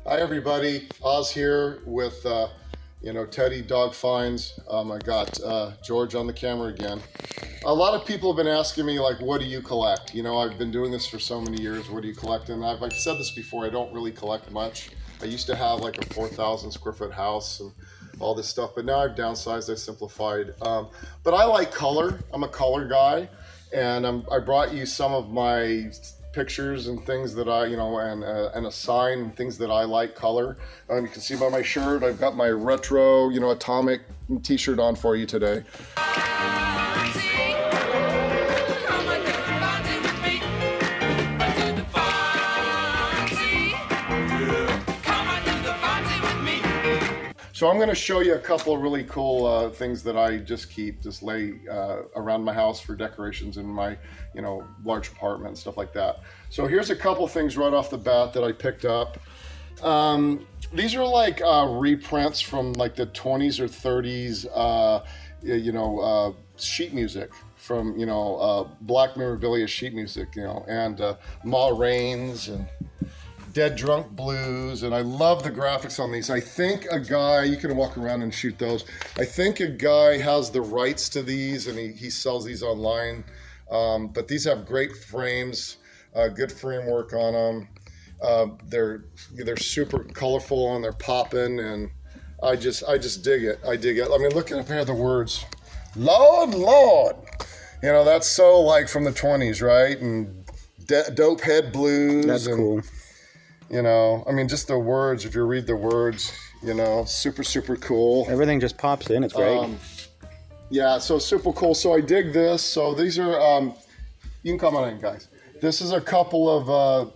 Hi everybody, Oz here with Teddy Dog Finds. I got George on the camera again. A lot of people have been asking me, like, what do you collect? I've been doing this for so many years. What do you collect? And I've said this before, I don't really collect much. I used to have like a 4,000 square foot house and all this stuff, but now I've downsized, I've simplified. But I like color. I'm a color guy, and I brought you some of my pictures and things that I, and a sign and things that I like color. You can see by my shirt, I've got my retro, atomic t-shirt on for you today. So I'm going to show you a couple of really cool things that I just lay around my house for decorations in my, large apartment and stuff like that. So here's a couple things right off the bat that I picked up. These are like reprints from like the 20s or 30s, sheet music from, black memorabilia sheet music, and Ma Rainey's and Dead Drunk Blues, and I love the graphics on these. I think a guy, you can walk around and shoot those. I think a guy has the rights to these, and he sells these online. But these have great frames, good framework on them. They're super colorful and they're popping, and I just dig it. I dig it. I mean, look at a pair of the words, Lord. That's so like from the 20s, right? And dope head blues. That's cool. Just the words, if you read the words, super, super cool. Everything just pops in, it's great. Yeah, so super cool. So I dig this. So these are, you can come on in, guys. This is a couple of, of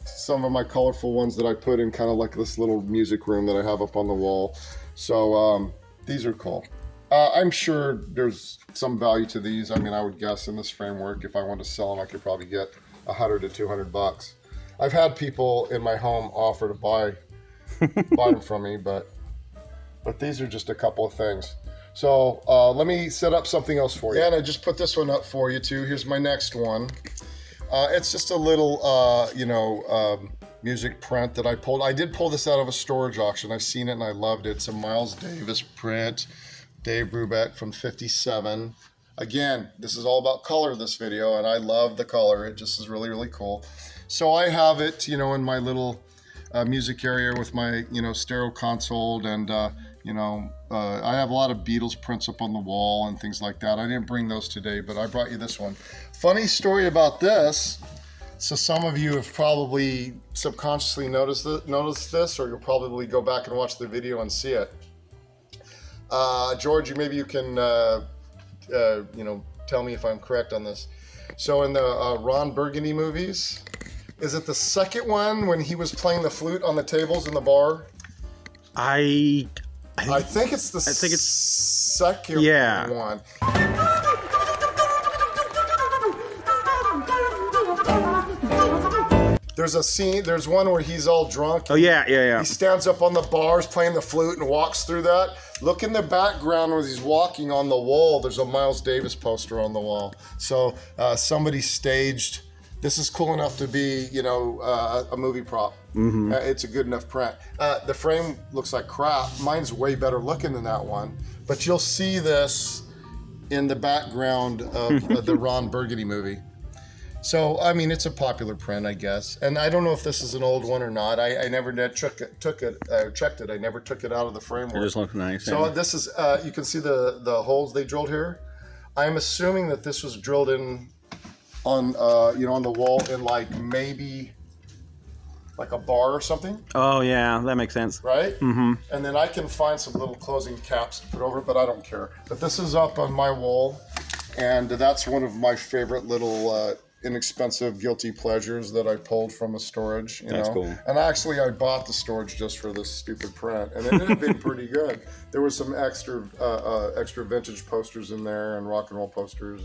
some of my colorful ones that I put in kind of like this little music room that I have up on the wall. So these are cool. I'm sure there's some value to these. I would guess in this framework, if I wanted to sell them, I could probably get $100 to $200. I've had people in my home offer to buy them from me, but these are just a couple of things. So let me set up something else for you. And I just put this one up for you too. Here's my next one. It's just a little, music print that I pulled. I did pull this out of a storage auction. I've seen it and I loved it. It's a Miles Davis print, Dave Brubeck from '57. Again, this is all about color, this video, and I love the color. It just is really, really cool. So I have it, in my little music area with my, stereo console, and, I have a lot of Beatles prints up on the wall and things like that. I didn't bring those today, but I brought you this one. Funny story about this. So some of you have probably subconsciously noticed this, or you'll probably go back and watch the video and see it. George, maybe you can, tell me if I'm correct on this. So in the Ron Burgundy movies, is it the second one when he was playing the flute on the tables in the bar? I think it's the second one. There's a scene, there's one where he's all drunk. Oh, yeah. He stands up on the bars playing the flute and walks through that. Look in the background where he's walking on the wall. There's a Miles Davis poster on the wall. So somebody staged. This is cool enough to be, a movie prop. Mm-hmm. It's a good enough print. The frame looks like crap. Mine's way better looking than that one. But you'll see this in the background of the Ron Burgundy movie. So, it's a popular print, I guess. And I don't know if this is an old one or not. I never checked it. I never took it out of the framework. It just looks nice. So yeah. This is, you can see the holes they drilled here. I'm assuming that this was drilled in on the wall in like maybe like a bar or something. Oh yeah, that makes sense. Right? Mm-hmm. And then I can find some little closing caps to put over it, but I don't care. But this is up on my wall, and that's one of my favorite little inexpensive guilty pleasures that I pulled from a storage. That's cool. And actually, I bought the storage just for this stupid print, and it ended up being pretty good. There was some extra vintage posters in there and rock and roll posters,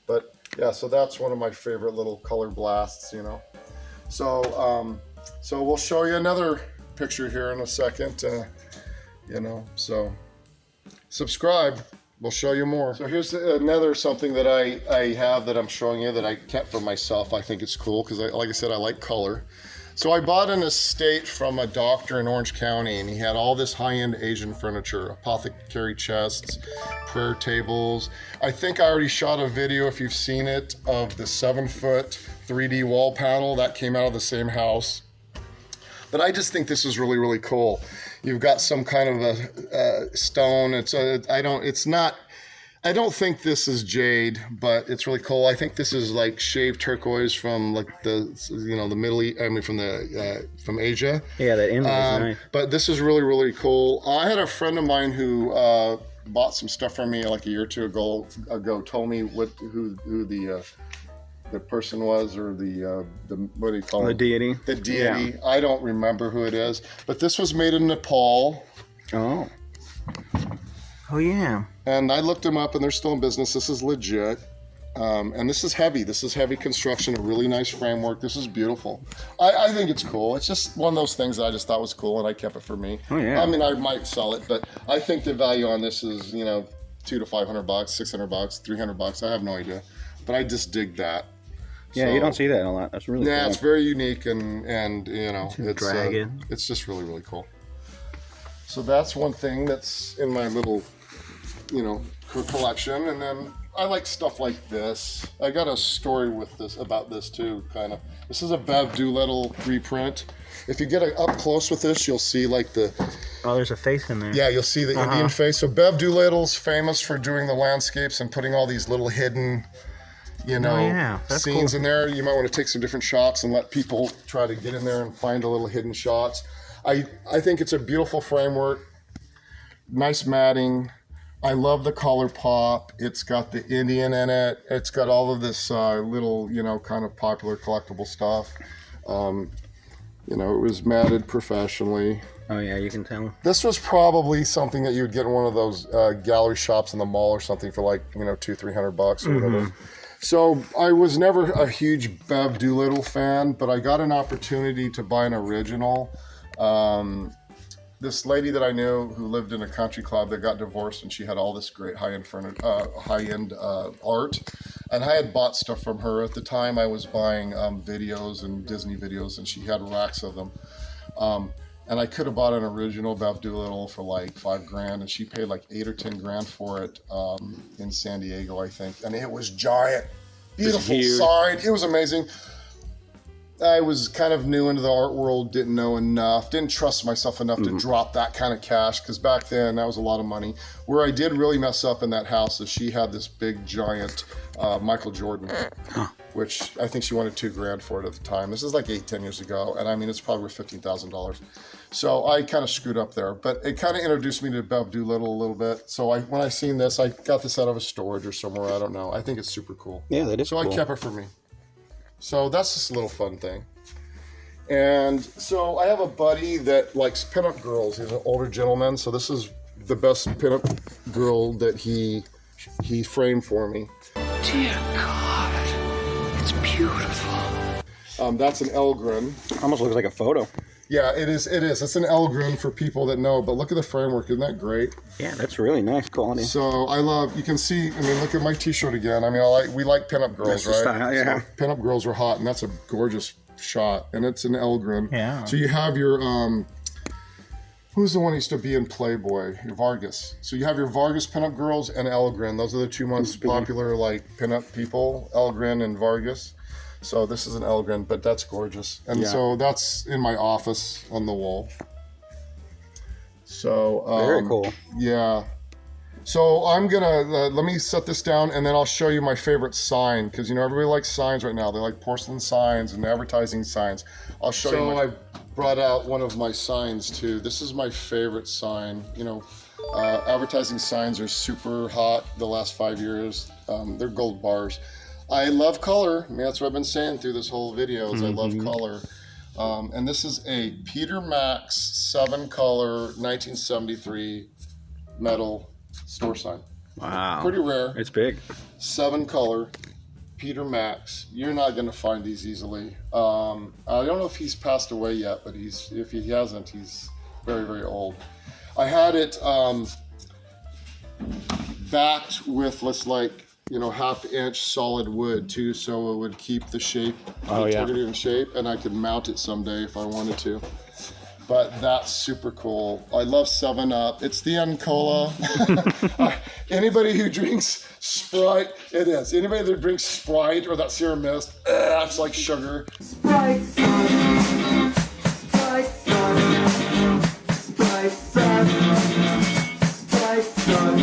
but yeah, so that's one of my favorite little color blasts, So we'll show you another picture here in a second, so subscribe. We'll show you more. So here's another something that I have that I'm showing you that I kept for myself. I think it's cool because, like I said, I like color. So I bought an estate from a doctor in Orange County, and he had all this high-end Asian furniture, apothecary chests, prayer tables. I think I already shot a video, if you've seen it, of the 7-foot 3D wall panel that came out of the same house. But I just think this is really, really cool. You've got some kind of a stone. I don't think this is jade, but it's really cool. I think this is like shaved turquoise from like the Middle East. I mean, from Asia. Yeah, that image is nice. But this is really, really cool. I had a friend of mine who bought some stuff from me like a year or two ago. Told me who the person was, or the what do you call it? The deity. The deity. Yeah. I don't remember who it is, but this was made in Nepal. Oh. Oh yeah. And I looked them up, and they're still in business. This is legit. And this is heavy. This is heavy construction, a really nice framework. This is beautiful. I think it's cool. It's just one of those things that I just thought was cool, and I kept it for me. Oh yeah. I mean, I might sell it, but I think the value on this is, $200 to $500, $600, $300. I have no idea, but I just dig that. Yeah, you don't see that a lot. That's really cool. It's very unique, and it's dragon. It's just really, really cool. So that's one thing that's in my little collection. And then I like stuff like this. I got a story about this too, kind of. This is a Bev Doolittle reprint. If you get up close with this, you'll see like Oh, there's a face in there. Yeah, you'll see the Indian face. So Bev Doolittle's famous for doing the landscapes and putting all these little hidden scenes cool. in there. You might want to take some different shots and let people try to get in there and find the little hidden shots. I think it's a beautiful framework, nice matting. I love the color pop. It's got the Indian in it. It's got all of this little, kind of popular collectible stuff. It was matted professionally. Oh yeah, you can tell. This was probably something that you would get in one of those gallery shops in the mall or something for like, $200-$300 or whatever. So I was never a huge Bev Doolittle fan, but I got an opportunity to buy an original. This lady that I knew who lived in a country club that got divorced, and she had all this great high-end art. And I had bought stuff from her. At the time, I was buying videos and Disney videos, and she had racks of them. And I could have bought an original Bev Doolittle for like $5,000, and she paid like $8,000 or $10,000 for it in San Diego, I think. And it was giant, beautiful sign. It was amazing. I was kind of new into the art world, didn't know enough, didn't trust myself enough to drop that kind of cash, because back then that was a lot of money. Where I did really mess up in that house is she had this big giant Michael Jordan, which I think she wanted $2,000 for it at the time. This is like 8-10 years ago, and I mean, it's probably worth $15,000. So I kind of screwed up there, but it kind of introduced me to Bev Doolittle a little bit. So when I seen this, I got this out of a storage or somewhere, I don't know. I think it's super cool. Yeah, that is cool. So I kept it for me. So that's just a little fun thing. And so I have a buddy that likes pinup girls. He's an older gentleman. So this is the best pinup girl that he framed for me. Dear God, it's beautiful. That's an Elgrin. Almost looks like a photo. Yeah, it is. It's an Elgrin for people that know, but look at the framework. Isn't that great? Yeah, that's really nice quality. So you can see, look at my t-shirt again. We like pinup girls, That's the right? style, yeah. So pinup girls are hot, and that's a gorgeous shot, and it's an Elgrin. Yeah. So you have your, who's the one who used to be in Playboy? Your Vargas. So you have your Vargas pinup girls and Elgrin. Those are the two most popular, pinup people, Elgrin and Vargas. So this is an Elgrin, but that's gorgeous. And so that's in my office on the wall. So very cool. Yeah. So I'm gonna let me set this down, and then I'll show you my favorite sign, because everybody likes signs right now. They like porcelain signs and advertising signs. I'll show you. So I brought out one of my signs too. This is my favorite sign. Advertising signs are super hot the last 5 years. They're gold bars. I love color. That's what I've been saying through this whole video. I love color. And this is a Peter Max 7-color 1973 metal store sign. Wow. Pretty rare. It's big. 7-color Peter Max. You're not going to find these easily. I don't know if he's passed away yet, but if he hasn't, he's very, very old. I had it backed with you know, 1/2 inch solid wood too, so it would keep the shape, Oh, the yeah. integrity in shape, and I could mount it someday if I wanted to. But that's super cool. I love 7-Up. It's the end cola. Anybody who drinks Sprite, it is. Anybody that drinks Sprite or that Sierra Mist, that's like sugar. Sprite son, Sprite son, Sprite son, Sprite son.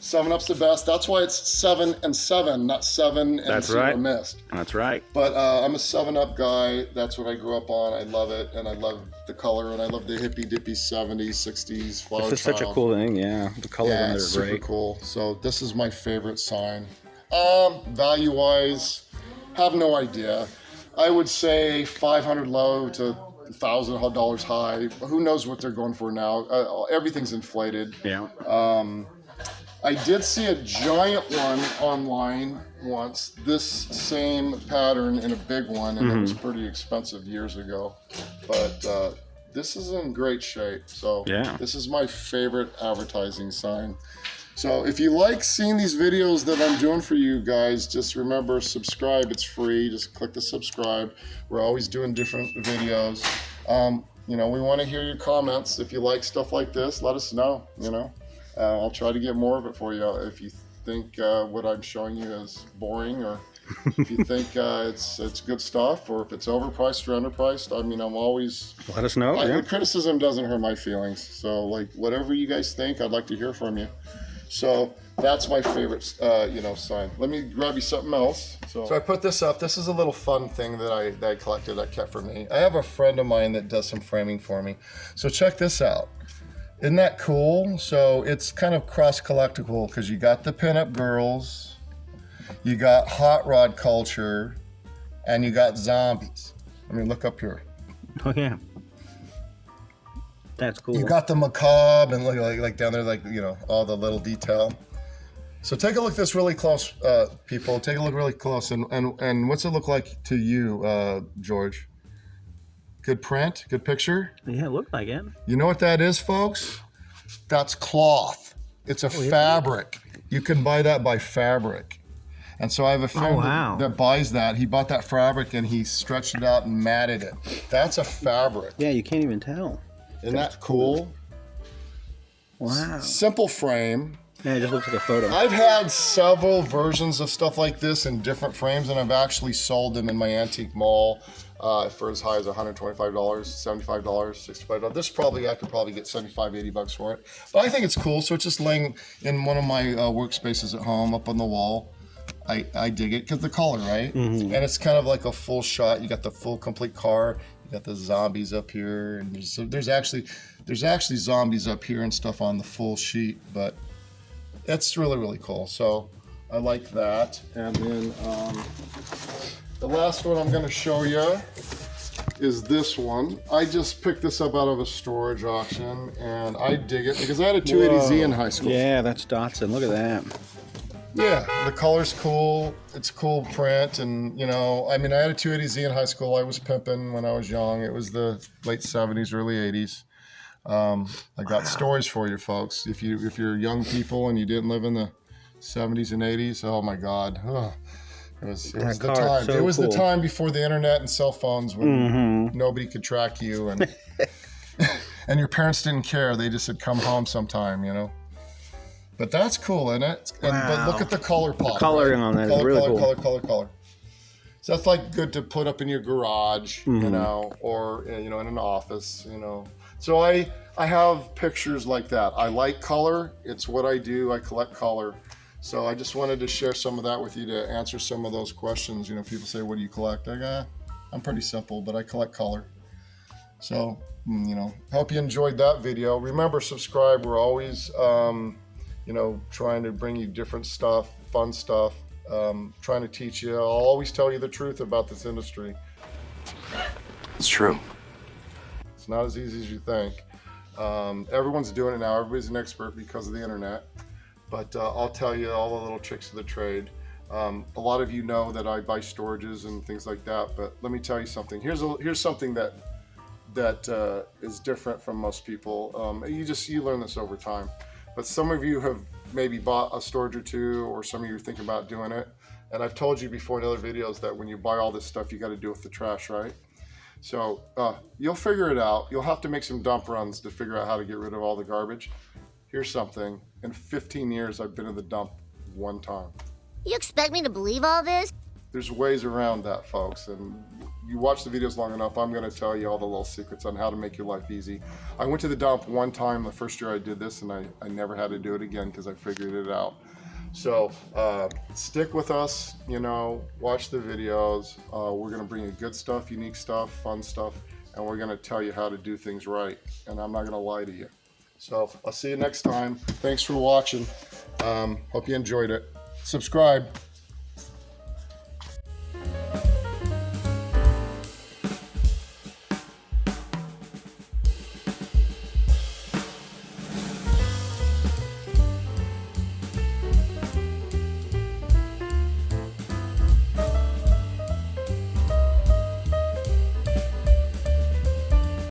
7-Up's the best. That's why it's 7 and 7, not 7 and That's Sierra right. Mist. That's right. But I'm a 7-Up guy. That's what I grew up on. I love it, and I love the color, and I love the hippy dippy 70s, 60s flower This is such a child. cool thing. Yeah, the colors Yeah, on it's there are super great. cool. So this is my favorite sign. Value-wise, have no idea. I would say 500 low to $1,000 high. Who knows what they're going for now? Everything's inflated. Yeah. I did see a giant one online once, this same pattern in a big one, and it was pretty expensive years ago. But this is in great shape. So Yeah. this is my favorite advertising sign. So if you like seeing these videos that I'm doing for you guys, just remember, subscribe. It's free. Just click the subscribe. We're always doing different videos. You know, we want to hear your comments. If you like stuff like this, let us know, you know. I'll try to get more of it for you. If you think what I'm showing you is boring, or if you think it's good stuff, or if it's overpriced or underpriced, I mean, I'm always... Let us know. Yeah. The criticism doesn't hurt my feelings. So, like, whatever you guys think, I'd like to hear from you. So that's my favorite, you know, sign. Let me grab you something else. So I put this up. This is a little fun thing that I collected, I kept for me. I have a friend of mine that does some framing for me. So check this out. Isn't that cool? So it's kind of cross-collectible because you got the pinup girls, you got hot rod culture, and you got zombies. I mean, look up here. Oh yeah. That's cool. You got the macabre and like down there, like, you know, all the little detail. So take a look at this really close, people. Take a look really close. And what's it look like to you, George? Good print? Good picture? Yeah, it looked like it. You know what that is, folks? That's cloth. It's a fabric. You can buy that by fabric. And so I have a friend wow. that buys that. He bought that fabric and he stretched it out and matted it. That's a fabric. Yeah, you can't even tell. Isn't that cool? Wow. Simple frame. Yeah, it just looks like a photo. I've had several versions of stuff like this in different frames, and I've actually sold them in my antique mall for as high as $125, $75, $65. This probably, I could probably get $75, $80 for it. But I think it's cool, so it's just laying in one of my workspaces at home up on the wall. I dig it because the color, right? And it's kind of like a full shot. You got the full complete car. You got the zombies up here, and there's actually zombies up here and stuff on the full sheet, but that's really, really cool. So I like that. And then the last one I'm going to show you is this one. I just picked this up out of a storage auction, and I dig it because I had a 280Z in high school. Yeah, that's Dotson. Look at that. Yeah, the color's cool. It's cool print, and you know, I mean, I had a 280Z in high school. I was pimping when I was young. It was the late 70s, early 80s. I got stories for you, folks. If you're young people and you didn't live in the 70s and 80s, oh my God, it was the time. So it was cool. the time before the internet and cell phones when nobody could track you, and and your parents didn't care. They just said, "Come home sometime," you know. But that's cool, isn't it? But look at the color pop. The coloring on that is really cool. Color. So that's like good to put up in your garage, you know, or you know, in an office, you know. So I have pictures like that. I like color. It's what I do. I collect color. So I just wanted to share some of that with you to answer some of those questions. You know, people say, "What do you collect?" I go, I'm pretty simple, but I collect color. So you know, hope you enjoyed that video. Remember, subscribe. We're always you know, trying to bring you different stuff, fun stuff, trying to teach you. I'll always tell you the truth about this industry. It's true. It's not as easy as you think. Everyone's doing it now. Everybody's an expert because of the internet. But I'll tell you all the little tricks of the trade. A lot of you know that I buy storages and things like that. But let me tell you something. Here's something that is different from most people. You learn this over time. But some of you have maybe bought a storage or two, or some of you are thinking about doing it. And I've told you before in other videos that when you buy all this stuff, you got to deal with the trash, right? So you'll figure it out. You'll have to make some dump runs to figure out how to get rid of all the garbage. Here's something. In 15 years, I've been in the dump one time. You expect me to believe all this? There's ways around that, folks. And you watch the videos long enough, I'm going to tell you all the little secrets on how to make your life easy. I went to the dump one time the first year I did this, and I never had to do it again because I figured it out. So stick with us, watch the videos. We're going to bring you good stuff, unique stuff, fun stuff, and we're going to tell you how to do things right. And I'm not going to lie to you. So I'll see you next time. Thanks for watching. Hope you enjoyed it. Subscribe.